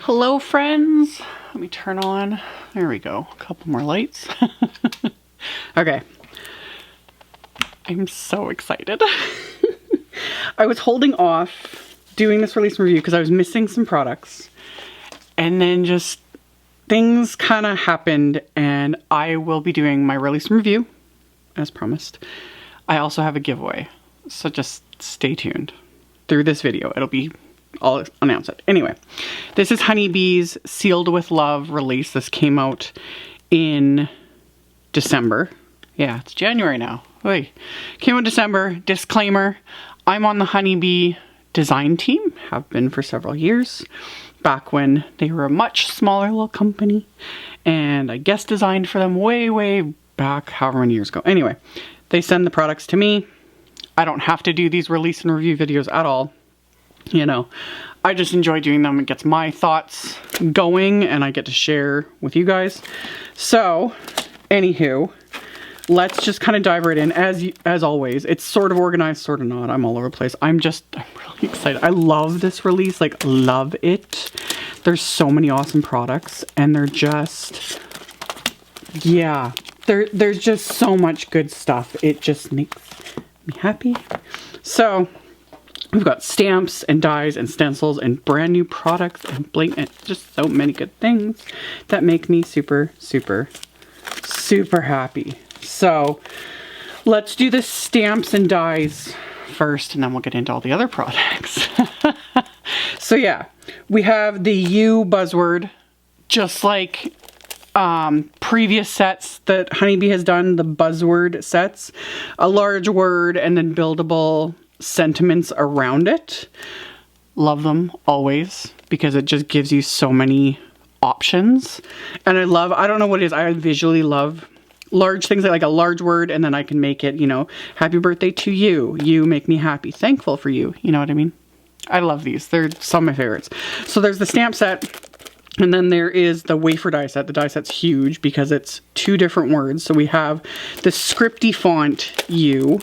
Hello friends, let me turn on, there we go, a couple more lights. Okay, I'm so excited. I was holding off doing this release review because I was missing some products, and then just things kind of happened, and I will be doing my release review as promised. I also have a giveaway, so just stay tuned through this video. I'll announce it. Anyway, this is HoneyBee's Sealed with Love release. This came out in December. Yeah, it's January now. Wait, came out in December. Disclaimer, I'm on the HoneyBee design team, have been for several years, back when they were a much smaller little company, and I guest designed for them way back, however many years ago. Anyway, they send the products to me. I don't have to do these release and review videos at all. You know, I just enjoy doing them. It gets my thoughts going and I get to share with you guys. So, anywho, let's just kind of dive right in. As always, it's sort of organized, sort of not. I'm all over the place. I'm really excited. I love this release, like love it. There's so many awesome products and they're just, yeah, there's just so much good stuff. It just makes me happy. So, we've got stamps and dies and stencils and brand new products and bling and just so many good things that make me super happy. So let's do the stamps and dies first and then we'll get into all the other products. So yeah, we have the U buzzword, just like previous sets that HoneyBee has done, the buzzword sets, a large word and then buildable sentiments around it. Love them always because it just gives you so many options. And I don't know what it is, I visually love large things, like a large word, and then I can make it, you know, happy birthday to you, you make me happy, thankful for you, you know what I mean? I love these, they're some of my favorites. So there's the stamp set, and then there is the wafer die set. The die set's huge because it's 2 different words. So we have the scripty font U,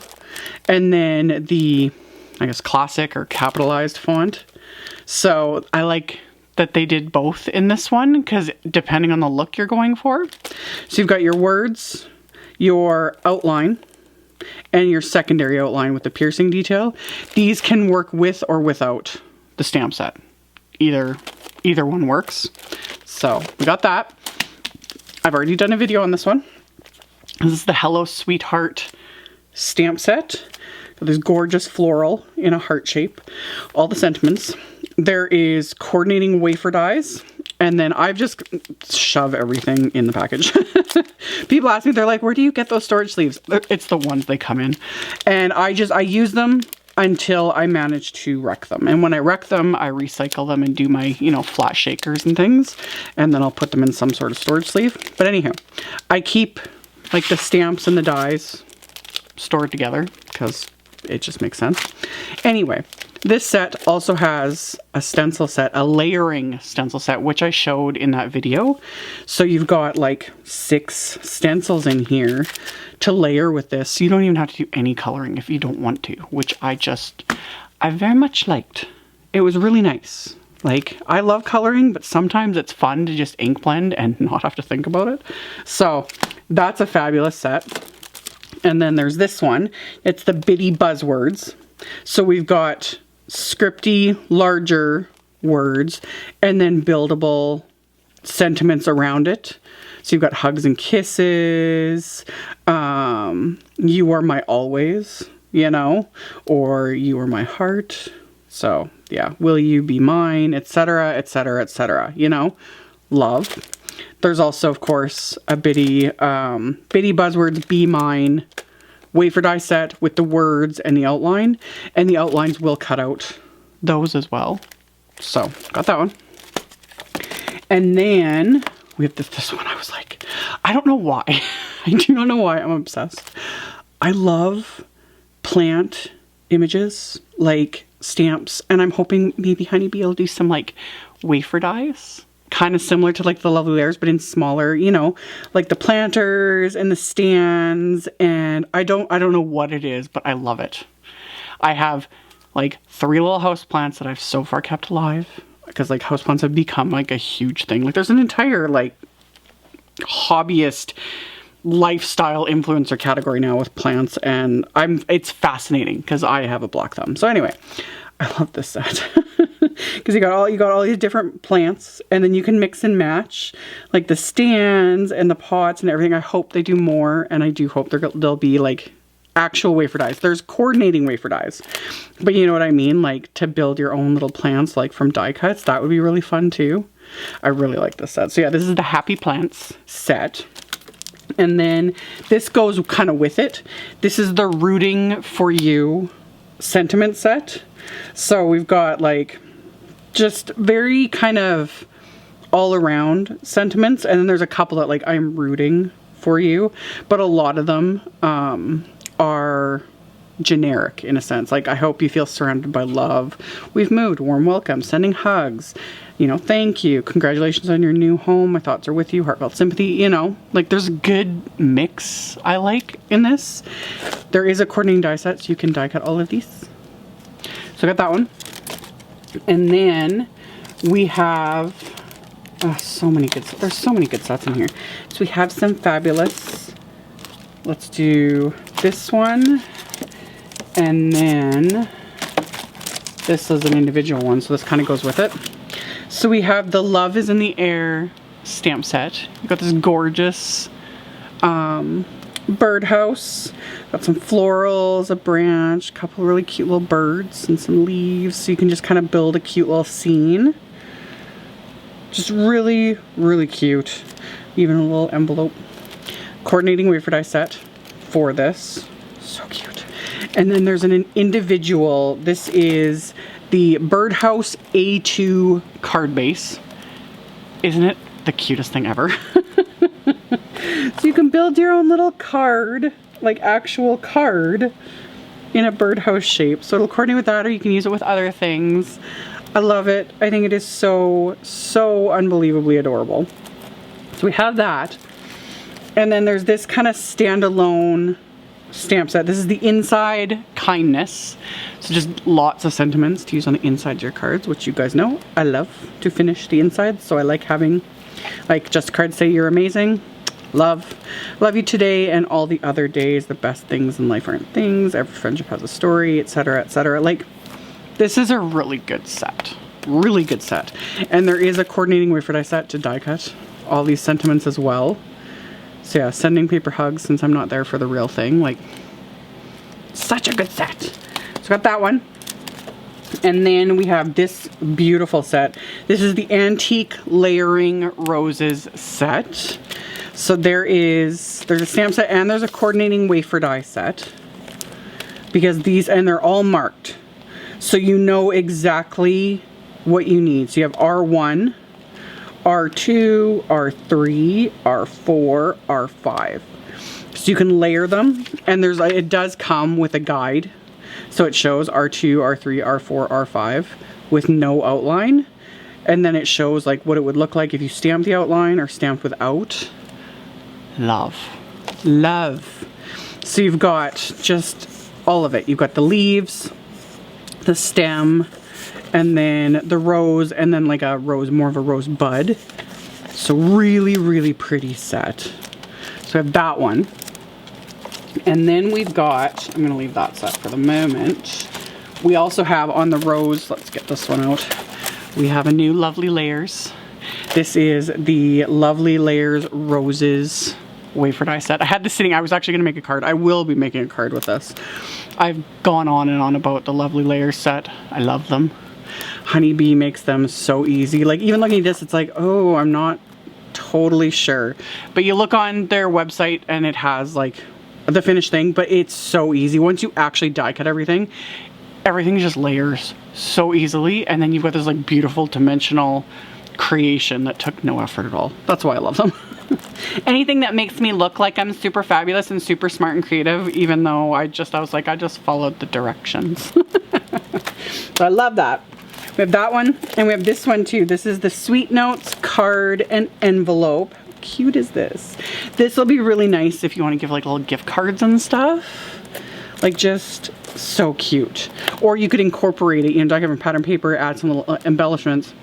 and then the, I guess, classic or capitalized font. So I like that they did both in this one because depending on the look you're going for. So you've got your words, your outline, and your secondary outline with the piercing detail. These can work with or without the stamp set. Either one works. So we got that. I've already done a video on this one. This is the Hello Sweetheart stamp set. There's gorgeous floral in a heart shape. All the sentiments. There is coordinating wafer dies. And then I've just shoved everything in the package. People ask me, they're like, where do you get those storage sleeves? It's the ones they come in. And I use them until I manage to wreck them. And when I wreck them, I recycle them and do my, you know, flat shakers and things. And then I'll put them in some sort of storage sleeve. But anyhow, I keep like the stamps and the dies stored together because it just makes sense. Anyway, this set also has a stencil set, a layering stencil set, which I showed in that video. So you've got like 6 stencils in here to layer with this. So you don't even have to do any coloring if you don't want to, which I very much liked. It was really nice. Like, I love coloring, but sometimes it's fun to just ink blend and not have to think about it. So that's a fabulous set. And then there's this one. It's the Bitty Buzzwords. So we've got scripty, larger words, and then buildable sentiments around it. So you've got hugs and kisses, you are my always, you know, or you are my heart. So yeah, will you be mine, etc., etc., etc., you know, love. There's also, of course, a Bitty Buzzwords Be Mine wafer die set with the words and the outline. And the outlines will cut out those as well. So, got that one. And then we have this one. I was like, I don't know why. I do not know why. I'm obsessed. I love plant images, like stamps. And I'm hoping maybe HoneyBee will do some like wafer dies. Kind of similar to like the Lovely Layers, but in smaller, you know, like the planters and the stands. And I don't know what it is, but I love it. I have like 3 little house plants that I've so far kept alive. because like houseplants have become like a huge thing. Like there's an entire like hobbyist lifestyle influencer category now with plants, and it's fascinating because I have a black thumb. So anyway, I love this set because you got all these different plants, and then you can mix and match like the stands and the pots and everything. I hope they do more, and I do hope there'll be like actual wafer dies. There's coordinating wafer dies, but you know what I mean, like to build your own little plants like from die cuts. That would be really fun too. I really like this set. So yeah, this is the Happy Plants set. And then this goes kind of with it. This is the Rooting for You sentiment set. So we've got like just very kind of all around sentiments. And then there's a couple that like I'm rooting for you, but a lot of them are generic in a sense. Like I hope you feel surrounded by love. We've moved, warm welcome, sending hugs. You know, thank you, congratulations on your new home, my thoughts are with you, heartfelt sympathy. You know, like there's a good mix I like in this. There is a coordinating die set, so you can die cut all of these. So I got that one. And then we have there's so many good sets in here. So we have some fabulous. Let's do this one. And then this is an individual one, so this kind of goes with it. So we have the Love is in the Air stamp set. You've got this gorgeous birdhouse. Got some florals, a branch, a couple really cute little birds, and some leaves. So you can just kind of build a cute little scene. Just really, really cute. Even a little envelope. Coordinating wafer die set for this. So cute. And then there's an individual. This is the Birdhouse A2 card base. Isn't it the cutest thing ever? So you can build your own little card, like actual card, in a birdhouse shape. So it'll coordinate with that, or you can use it with other things. I love it. I think it is so, so unbelievably adorable. So we have that. And then there's this kind of standalone stamp set. This is the Inside Kindness. So just lots of sentiments to use on the inside of your cards, which you guys know I love to finish the inside. So I like having like just cards say you're amazing, love you today and all the other days, the best things in life aren't things, every friendship has a story, etc., etc. Like this is a really good set. Really good set. And there is a coordinating wafer die set to die cut all these sentiments as well. So yeah, sending paper hugs since I'm not there for the real thing. Like, such a good set. So got that one. And then we have this beautiful set. This is the Antique Layering Roses set. So there's a stamp set and there's a coordinating wafer die set. Because and they're all marked. So you know exactly what you need. So you have R1, R2, R3, R4, R5. So you can layer them, and it does come with a guide. So it shows R2, R3, R4, R5 with no outline. And then it shows like what it would look like if you stamped the outline or stamped without. Love. Love. So you've got just all of it. You've got the leaves, the stem, and then the rose, and then like a rose, more of a rose bud. So really, really pretty set. So I have that one. And then we've got, I'm gonna leave that set for the moment. We also have on the rose, let's get this one out. We have a new Lovely Layers. This is the Lovely Layers Roses wafer die set. I had this sitting, I was actually gonna make a card. I will be making a card with this. I've gone on and on about the Lovely Layers set. I love them. HoneyBee makes them so easy. Like even looking at this, it's like, oh, I'm not totally sure. But you look on their website and it has like the finished thing, but it's so easy. Once you actually die cut everything just layers so easily. And then you've got this like beautiful dimensional creation that took no effort at all. That's why I love them. Anything that makes me look like I'm super fabulous and super smart and creative, even though I was like, I just followed the directions. So I love that. We have that one, and we have this one too. This is the Sweet Notes card and envelope. How cute is this? This will be really nice if you want to give like little gift cards and stuff. Like just so cute. Or you could incorporate it, you know, die cut from pattern paper, add some little embellishments.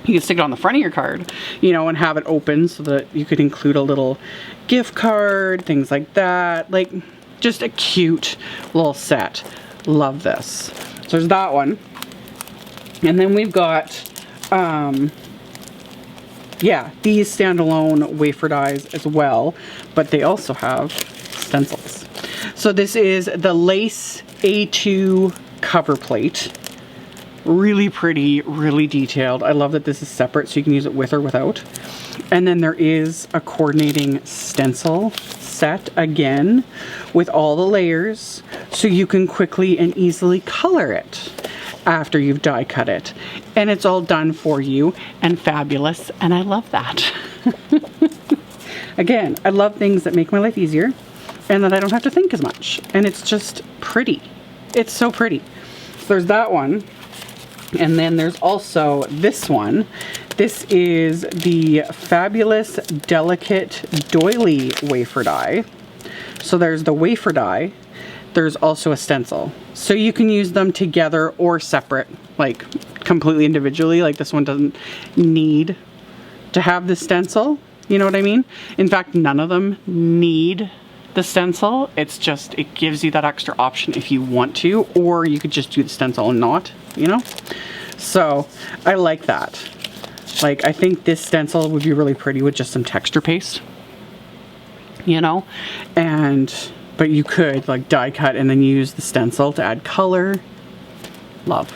You can stick it on the front of your card, you know, and have it open so that you could include a little gift card, things like that. Like, just a cute little set. Love this. So there's that one. And then we've got, yeah, these standalone wafer dies as well, but they also have stencils. So this is the Lace A2 cover plate. Really pretty, really detailed. I love that this is separate so you can use it with or without. And then there is a coordinating stencil set again with all the layers so you can quickly and easily color it after you've die cut it. And it's all done for you and fabulous, and I love that. Again, I love things that make my life easier and that I don't have to think as much. And it's just pretty. It's so pretty. So there's that one. And then there's also this one. This is the Fabulous Delicate Doily wafer die. So there's the wafer die. There's also a stencil. So you can use them together or separate, like completely individually. Like this one doesn't need to have the stencil. You know what I mean? In fact, none of them need the stencil. It's just, it gives you that extra option if you want to, or you could just do the stencil and not, you know? So I like that. Like, I think this stencil would be really pretty with just some texture paste, you know? But you could like die cut and then use the stencil to add color. Love.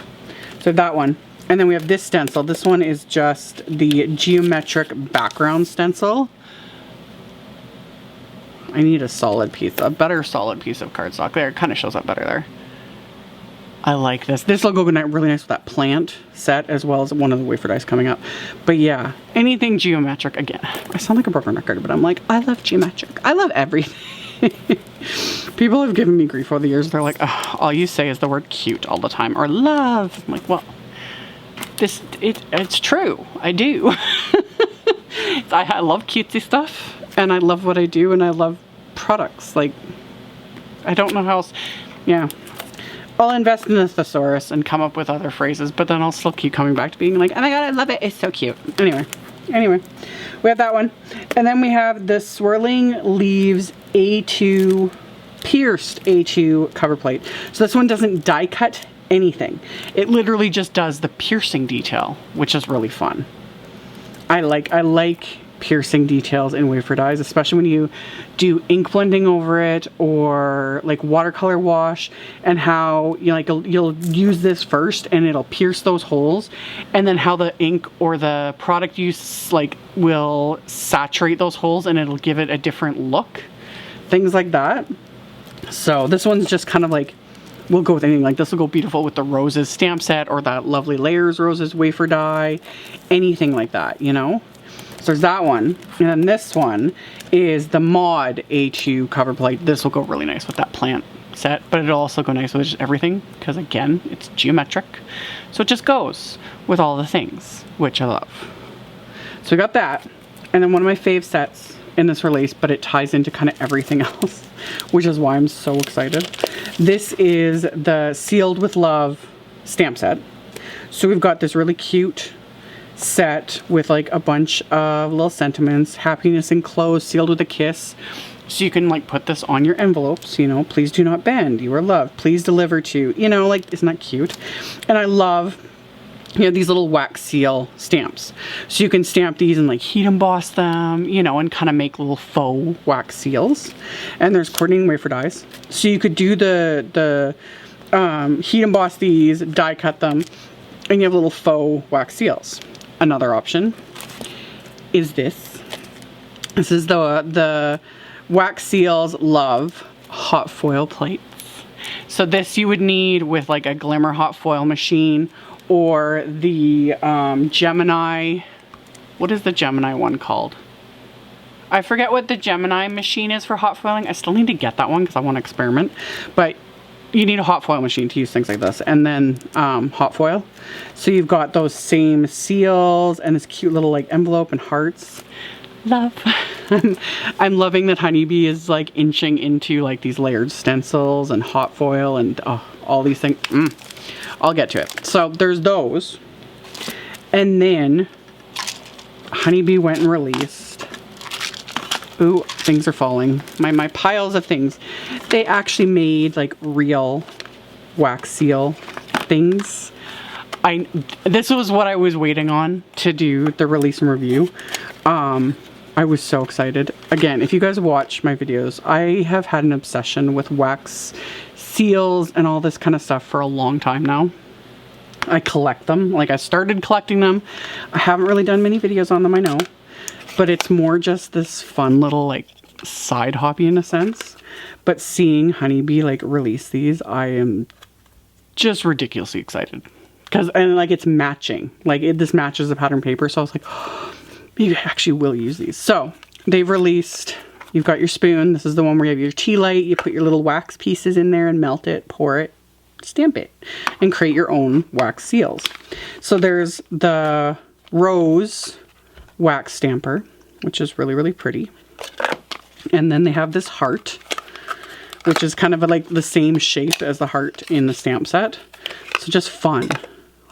So that one. And then we have this stencil. This one is just the geometric background stencil. I need a better solid piece of cardstock. There, it kind of shows up better there. I like this. This will go really nice with that plant set as well as one of the wafer dies coming up. But yeah, anything geometric. Again, I sound like a broken record, but I'm like, I love geometric. I love everything. People have given me grief over the years. They're like, oh, all you say is the word cute all the time, or love. I'm like, well, it's true. I do. I love cutesy stuff, and I love what I do, and I love products. Like, I don't know how else. Yeah. I'll invest in the thesaurus and come up with other phrases, but then I'll still keep coming back to being like, oh my god, I love it. It's so cute. Anyway, we have that one. And then we have the Swirling Leaves A2, pierced A2 cover plate. So this one doesn't die cut anything. It literally just does the piercing detail, which is really fun. I like piercing details in wafer dies, especially when you do ink blending over it or like watercolor wash, and how you'll use this first and it'll pierce those holes, and then how the ink or the product use will saturate those holes and it'll give it a different look, things like that. So this one's just kind of like, we'll go with anything. Like this will go beautiful with the roses stamp set or that lovely layers roses wafer die, anything like that, you know. So there's that one, and then this one is the Mod A2 cover plate. This will go really nice with that plant set, but it'll also go nice with just everything, because again, it's geometric. So it just goes with all the things, which I love. So we got that, and then one of my fave sets in this release, but it ties into kind of everything else, which is why I'm so excited. This is the Sealed with Love stamp set. So we've got this really cute set with like a bunch of little sentiments, happiness enclosed, sealed with a kiss. So you can like put this on your envelopes, you know, please do not bend, you are loved, please deliver to, you know, like, isn't that cute? And I love, you know, these little wax seal stamps. So you can stamp these and like heat emboss them, you know, and kind of make little faux wax seals. And there's coordinating wafer dies. So you could do the heat emboss these, die cut them, and you have little faux wax seals. Another option is this. This is the Wax Seals Love hot foil plates. So this you would need with like a Glimmer hot foil machine, or the Gemini. What is the Gemini one called? I forget what the Gemini machine is for hot foiling. I still need to get that one because I want to experiment. But you need a hot foil machine to use things like this, and then hot foil. So you've got those same seals and this cute little like envelope and hearts. Love. I'm loving that HoneyBee is like inching into like these layered stencils and hot foil and all these things. I'll get to it. So there's those. And then HoneyBee went and released, ooh, things are falling. My piles of things. They actually made like real wax seal things. This was what I was waiting on to do the release and review. I was so excited. Again, if you guys watch my videos, I have had an obsession with wax seals and all this kind of stuff for a long time now. I collect them. Like, I started collecting them. I haven't really done many videos on them, I know. But it's more just this fun little, like, side hobby in a sense. But seeing HoneyBee, like, release these, I am just ridiculously excited. And like, it's matching. Like, this matches the pattern paper. So I was like, oh, maybe I actually will use these. So they've released, you've got your spoon. This is the one where you have your tea light. You put your little wax pieces in there and melt it, pour it, stamp it, and create your own wax seals. So there's the rose wax stamper, which is really, really pretty. And then they have this heart, which is kind of like the same shape as the heart in the stamp set. So just fun.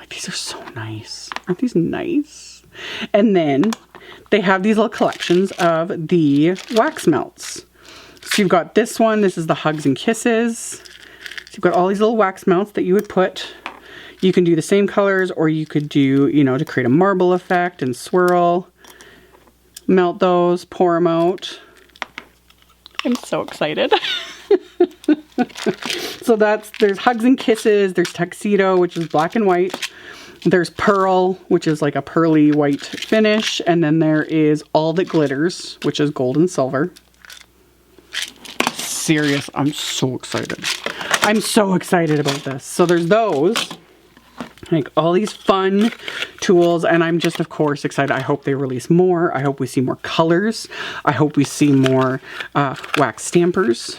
These are so nice. Aren't these nice? And then they have these little collections of the wax melts. So you've got this one. This is the Hugs and Kisses. So you've got all these little wax melts that you would put. You can do the same colors, or you could do, you know, to create a marble effect and swirl. Melt those, pour them out. I'm so excited. So there's Hugs and Kisses. There's Tuxedo, which is black and white. There's Pearl, which is like a pearly white finish. And then there is All That Glitters, which is gold and silver. Serious, I'm so excited. I'm so excited about this. So there's those. Like all these fun tools, and I'm just, of course, excited. I hope they release more. I hope we see more colors. I hope we see more wax stampers.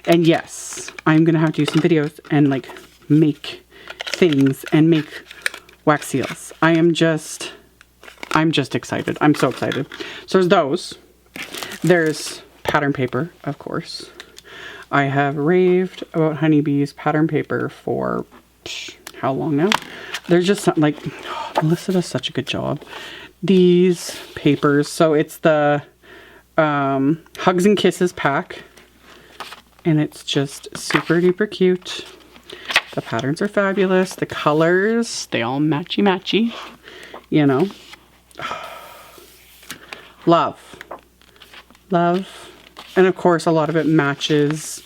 And yes, I'm going to have to do some videos and like make things and make wax seals. I'm just excited. I'm so excited. So there's those. There's pattern paper, of course. I have raved about HoneyBee's pattern paper for how long now? There's just something like, oh, Melissa does such a good job. These papers, so it's the Hugs and Kisses pack. And it's just super duper cute. The patterns are fabulous. The colors, they all matchy-matchy, you know. Love. Love. And of course, a lot of it matches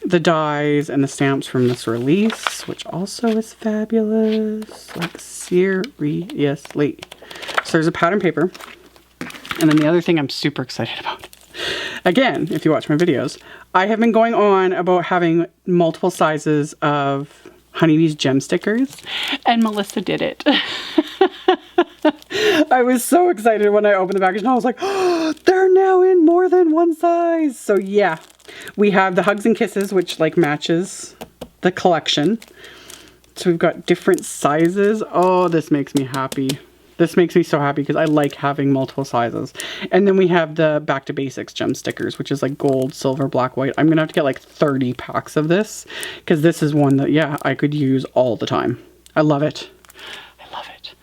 the dies and the stamps from this release, which also is fabulous. Like, seriously. So there's a pattern paper. And then the other thing I'm super excited about. Again, if you watch my videos, I have been going on about having multiple sizes of HoneyBee's gem stickers, and Melissa did it. I was so excited when I opened the package and I was like, oh, they're now in more than one size. So yeah, we have the Hugs and Kisses, which like matches the collection. So we've got different sizes. Oh, this makes me happy. This makes me so happy because I like having multiple sizes. And then we have the Back to Basics gem stickers, which is like gold, silver, black, white. I'm going to have to get like 30 packs of this because this is one that, yeah, I could use all the time. I love it. I love it.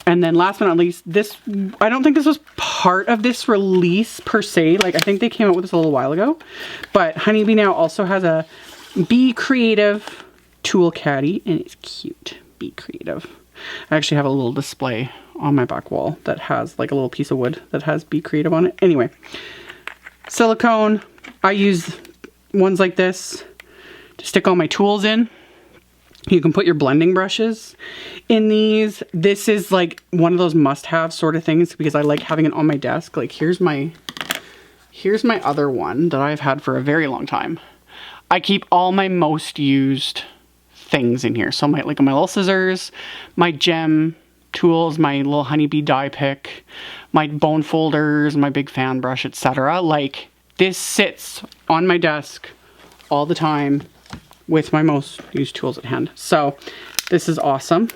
And then last but not least, this, I don't think this was part of this release per se. Like, I think they came out with this a little while ago. But HoneyBee now also has a Be Creative tool caddy, and it's cute. Be Creative. I actually have a little display on my back wall that has like a little piece of wood that has Be Creative on it. Anyway, silicone. I use ones like this to stick all my tools in. You can put your blending brushes in these. This is like one of those must-have sort of things because I like having it on my desk. Like here's my other one that I've had for a very long time. I keep all my most used things in here. So my little scissors, my gem tools, my little HoneyBee die pick, my bone folders, my big fan brush, etc. Like this sits on my desk all the time with my most used tools at hand. So this is awesome.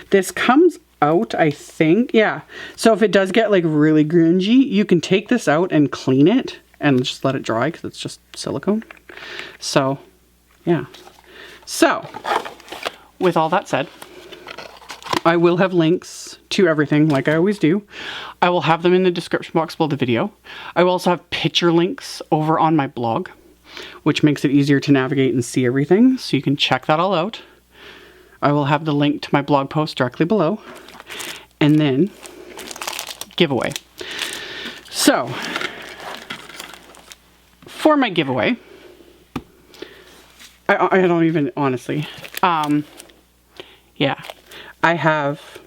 This comes out, I think, yeah. So if it does get like really grungy, you can take this out and clean it and just let it dry because it's just silicone. So yeah. So with all that said, I will have links to everything like I always do. I will have them in the description box below the video. I will also have picture links over on my blog, which makes it easier to navigate and see everything, so you can check that all out. I will have the link to my blog post directly below. And then, giveaway. So, for my giveaway, I don't even, honestly, yeah, I have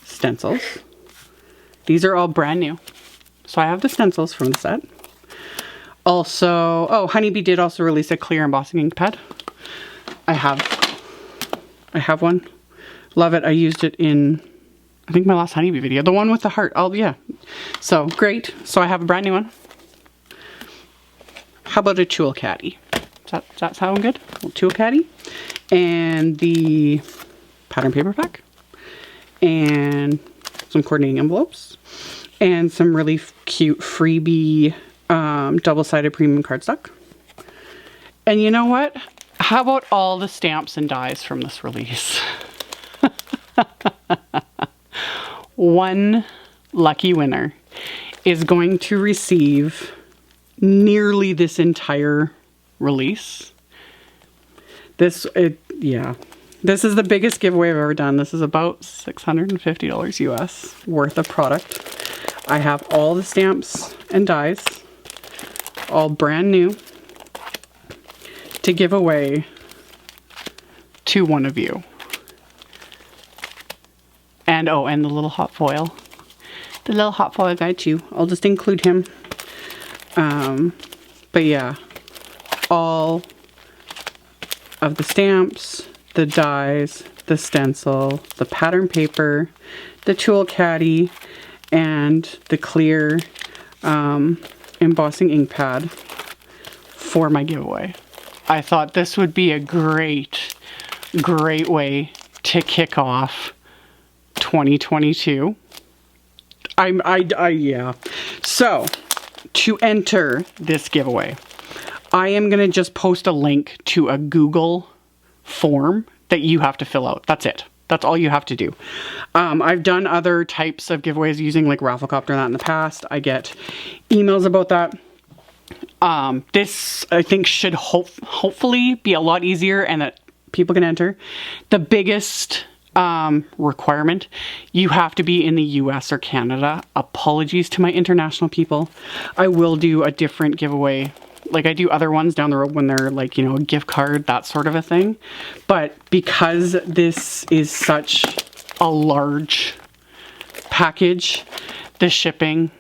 stencils. These are all brand new. So I have the stencils from the set. Also, oh, HoneyBee did also release a clear embossing ink pad. I have one. Love it. I used it in, I think, my last HoneyBee video. The one with the heart. Oh, yeah. So, great. So I have a brand new one. How about a tool caddy? Does that sound good? A tool caddy. And the pattern paper pack. And some coordinating envelopes. And some really cute freebie double-sided premium cardstock. And you know what? How about all the stamps and dies from this release? One lucky winner is going to receive nearly this entire release. This is the biggest giveaway I've ever done. This is about $650 US worth of product. I have all the stamps and dies, all brand new, to give away to one of you. And oh, and the little hot foil. The little hot foil guy too. I'll just include him. But yeah, all of the stamps, the dies, the stencil, the pattern paper, the tool caddy, and the clear embossing ink pad for my giveaway. I thought this would be a great way to kick off 2022. Yeah. So, to enter this giveaway, I am going to just post a link to a Google form that you have to fill out. That's it. That's all you have to do. I've done other types of giveaways using like Rafflecopter and that in the past. I get emails about that. This, I think, should hopefully be a lot easier and that people can enter. The biggest requirement, you have to be in the US or Canada. Apologies to my international people. I will do a different giveaway. Like I do other ones down the road when they're like, you know, a gift card, that sort of a thing. But because this is such a large package, the shipping,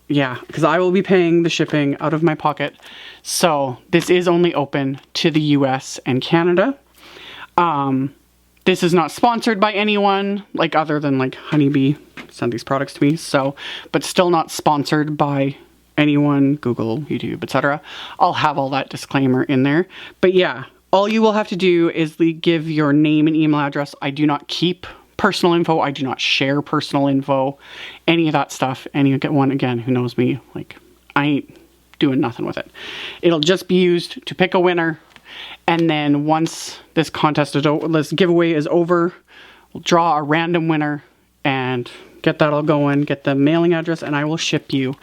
yeah, because I will be paying the shipping out of my pocket. So this is only open to the US and Canada. This is not sponsored by anyone, like other than like HoneyBee sent these products to me. So, but still not sponsored by anyone, Google, YouTube, etc. I'll have all that disclaimer in there. But yeah, all you will have to do is give your name and email address. I do not keep personal info. I do not share personal info, any of that stuff. And you get one, again, who knows me, like I ain't doing nothing with it. It'll just be used to pick a winner. And then once this contest is over, this giveaway is over, we'll draw a random winner and get that all going, get the mailing address, and I will ship you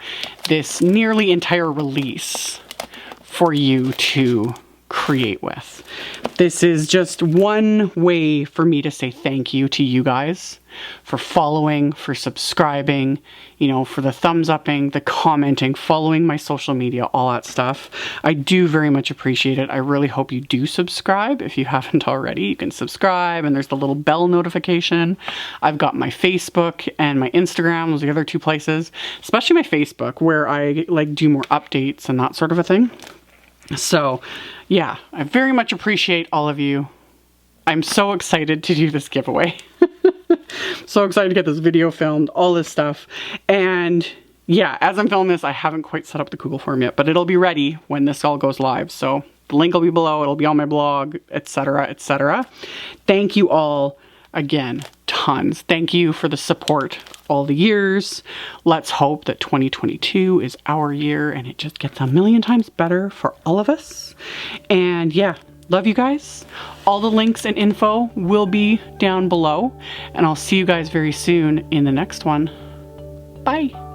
this nearly entire release for you to create with. This is just one way for me to say thank you to you guys for following, for subscribing, you know, for the thumbs upping, the commenting, following my social media, all that stuff. I do very much appreciate it. I really hope you do subscribe. If you haven't already, you can subscribe, and there's the little bell notification. I've got my Facebook and my Instagram, those are the other two places, especially my Facebook, where I like do more updates and that sort of a thing. So yeah, I very much appreciate all of you. I'm so excited to do this giveaway. So excited to get this video filmed, all this stuff. And yeah, as I'm filming this, I haven't quite set up the Google form yet, but it'll be ready when this all goes live. So the link will be below, it'll be on my blog, etc., etc. Thank you all again, tons. Thank you for the support all the years. Let's hope that 2022 is our year and it just gets a million times better for all of us. And yeah, Love you guys. All the links and info will be down below, and I'll see you guys very soon in the next one. Bye.